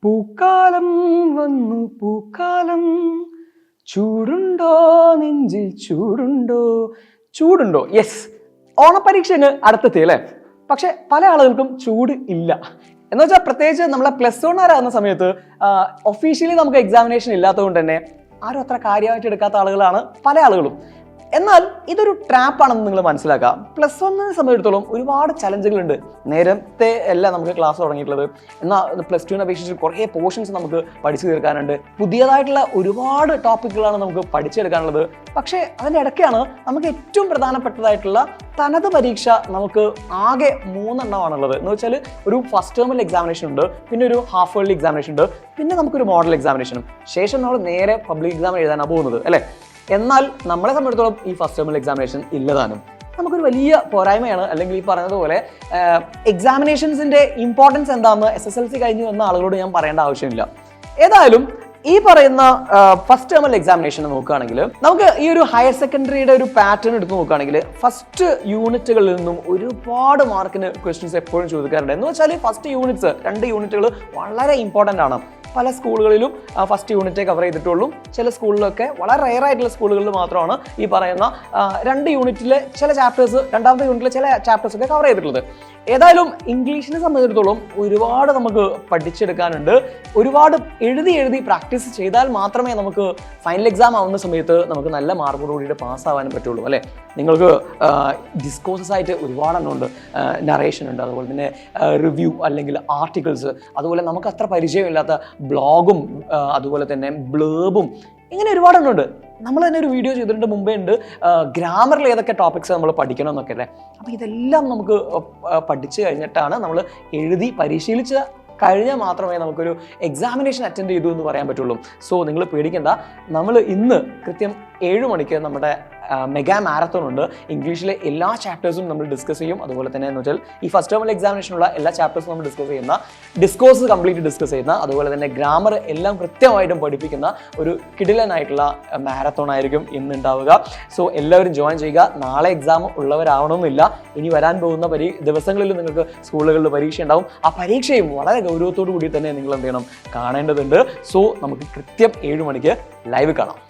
പൂക്കാലം വന്നു പൂക്കാലം, ചൂടുണ്ടോ നെഞ്ചിൽ ചൂടുണ്ടോ. യെസ്, ഓണപരീക്ഷ അടുത്തെത്തി അല്ലേ. പക്ഷെ പല ആളുകൾക്കും ചൂട് ഇല്ല. എന്ന് വെച്ചാൽ പ്രത്യേകിച്ച് നമ്മളെ +1 ആകുന്ന സമയത്ത് ഒഫീഷ്യലി നമുക്ക് എക്സാമിനേഷൻ ഇല്ലാത്തതുകൊണ്ട് തന്നെ ആരും അത്ര കാര്യമായിട്ട് എടുക്കാത്ത ആളുകളാണ് പല ആളുകളും. എന്നാൽ ഇതൊരു ട്രാപ്പാണെന്ന് നിങ്ങൾ മനസ്സിലാക്കുക. +1 സംബന്ധിച്ചിടത്തോളം ഒരുപാട് ചലഞ്ചുകളുണ്ട്. നേരത്തെ അല്ല നമുക്ക് ക്ലാസ് തുടങ്ങിയിട്ടുള്ളത്, എന്നാൽ +2 അപേക്ഷിച്ച് കുറേ പോർഷൻസ് നമുക്ക് പഠിച്ചു തീർക്കാനുണ്ട്. പുതിയതായിട്ടുള്ള ഒരുപാട് ടോപ്പിക്കുകളാണ് നമുക്ക് പഠിച്ചെടുക്കാനുള്ളത്. പക്ഷേ അതിൻ്റെ ഇടയ്ക്കാണ് നമുക്ക് ഏറ്റവും പ്രധാനപ്പെട്ടതായിട്ടുള്ള തനത് പരീക്ഷ നമുക്ക് ആകെ 3 എണ്ണമാണുള്ളത്. എന്ന് വെച്ചാൽ ഒരു ഫസ്റ്റ് ടേമിൽ എക്സാമിനേഷൻ ഉണ്ട്, പിന്നെ ഒരു ഹാഫ് ഇയർലി എക്സാമിനേഷൻ ഉണ്ട്, പിന്നെ നമുക്കൊരു മോഡൽ എക്സാമിനേഷനും. ശേഷം നമ്മൾ നേരെ പബ്ലിക് എക്സാം എഴുതാനാണ് പോകുന്നത് അല്ലേ. എന്നാൽ നമ്മളെ സംബന്ധിച്ചിടത്തോളം ഈ ഫസ്റ്റ് ടേമിൽ എക്സാമിനേഷൻ ഇല്ലതാനും നമുക്കൊരു വലിയ പോരായ്മയാണ്. അല്ലെങ്കിൽ ഈ പറഞ്ഞതുപോലെ എക്സാമിനേഷൻസിന്റെ ഇമ്പോർട്ടൻസ് എന്താണെന്ന് SSLC കഴിഞ്ഞു വന്ന ആളുകളോട് ഞാൻ പറയേണ്ട ആവശ്യമില്ല. ഏതായാലും ഈ പറയുന്ന ഫസ്റ്റ് ടേമിൽ എക്സാമിനേഷൻ നോക്കുകയാണെങ്കിൽ നമുക്ക് ഈ ഒരു ഹയർ സെക്കൻഡറിയുടെ ഒരു പാറ്റേൺ എടുത്ത് നോക്കുകയാണെങ്കിൽ ഫസ്റ്റ് യൂണിറ്റുകളിൽ നിന്നും ഒരുപാട് മാർക്കിന് ക്വസ്റ്റ്യൻസ് എപ്പോഴും ചോദിക്കാറുണ്ട്. എന്ന് വെച്ചാൽ ഫസ്റ്റ് യൂണിറ്റ്സ് 2 യൂണിറ്റുകൾ വളരെ ഇമ്പോർട്ടൻ്റ് ആണ്. പല സ്കൂളുകളിലും ഫസ്റ്റ് യൂണിറ്റേ കവർ ചെയ്തിട്ടുള്ളൂ. ചില സ്കൂളിലൊക്കെ വളരെ റെയർ ആയിട്ടുള്ള സ്കൂളുകളിൽ മാത്രമാണ് ഈ പറയുന്ന 2 യൂണിറ്റിലെ ചില ചാപ്റ്റേഴ്സ്, രണ്ടാമത്തെ യൂണിറ്റിലെ ചില ചാപ്റ്റേഴ്സ് ഒക്കെ കവർ ചെയ്തിട്ടുള്ളത്. ഏതായാലും ഇംഗ്ലീഷിനെ സംബന്ധിച്ചിടത്തോളം ഒരുപാട് നമുക്ക് പഠിച്ചെടുക്കാനുണ്ട്. ഒരുപാട് എഴുതി പ്രാക്ടീസ് ചെയ്താൽ മാത്രമേ നമുക്ക് ഫൈനൽ എക്സാം ആവുന്ന സമയത്ത് നമുക്ക് നല്ല മാർക്കോട് കൂടിയിട്ട് പാസ്സാവാനും പറ്റുള്ളൂ അല്ലേ. നിങ്ങൾക്ക് ഡിസ്കോഴ്സസ് ആയിട്ട് ഒരുപാടെണ്ണം ഉണ്ട്, നറേഷൻ ഉണ്ട്, അതുപോലെ തന്നെ റിവ്യൂ അല്ലെങ്കിൽ ആർട്ടിക്കിൾസ്, അതുപോലെ നമുക്ക് അത്ര പരിചയമില്ലാത്ത ബ്ലോഗും അതുപോലെ തന്നെ ബ്ലേബും, ഇങ്ങനെ ഒരുപാടെണ്ണം ഉണ്ട്. നമ്മൾ തന്നെ ഒരു വീഡിയോ ചെയ്തിട്ടുണ്ട് മുമ്പേ ഉണ്ട്, ഗ്രാമറിൽ ഏതൊക്കെ ടോപ്പിക്സ് നമ്മൾ പഠിക്കണം എന്നൊക്കെ അല്ലേ. അപ്പോൾ ഇതെല്ലാം നമുക്ക് പഠിച്ചു കഴിഞ്ഞിട്ടാണ് നമ്മൾ എഴുതി പരിശീലിച്ച് കഴിഞ്ഞാൽ മാത്രമേ നമുക്കൊരു എക്സാമിനേഷൻ അറ്റൻഡ് ചെയ്തു എന്ന് പറയാൻ പറ്റുള്ളൂ. സോ നിങ്ങൾ പേടിക്കേണ്ട, നമ്മൾ ഇന്ന് കൃത്യം 7 മണിക്ക് നമ്മുടെ മെഗാ മാരത്തോൺ ഉണ്ട്. ഇംഗ്ലീഷിലെ എല്ലാ ചാപ്റ്റേഴ്സും നമ്മൾ ഡിസ്കസ് ചെയ്യും. അതുപോലെ തന്നെ എന്ന് വെച്ചാൽ ഈ ഫസ്റ്റ് ടേമിൽ എക്സാമിനേഷനുള്ള എല്ലാ ചാപ്റ്റേഴ്സും നമ്മൾ ഡിസ്കസ് ചെയ്യുന്ന, ഡിസ്കോഴ്സ് കംപ്ലീറ്റ് ഡിസ്കസ് ചെയ്യുന്ന, അതുപോലെ തന്നെ ഗ്രാമർ എല്ലാം കൃത്യമായിട്ടും പഠിപ്പിക്കുന്ന ഒരു കിടിലനായിട്ടുള്ള മാരത്തോൺ ആയിരിക്കും ഇന്ന് ഉണ്ടാവുക. സോ എല്ലാവരും ജോയിൻ ചെയ്യുക. നാളെ എക്സാം ഉള്ളവരാവണമെന്നില്ല. ഇനി വരാൻ പോകുന്ന ദിവസങ്ങളിൽ നിങ്ങൾക്ക് സ്കൂളുകളിൽ പരീക്ഷ ഉണ്ടാവും. ആ പരീക്ഷയും വളരെ ഗൗരവത്തോടു കൂടി തന്നെ നിങ്ങൾ എന്ത് ചെയ്യണം, കാണേണ്ടതുണ്ട്. സോ നമുക്ക് കൃത്യം 7 മണിക്ക് ലൈവ് കാണാം.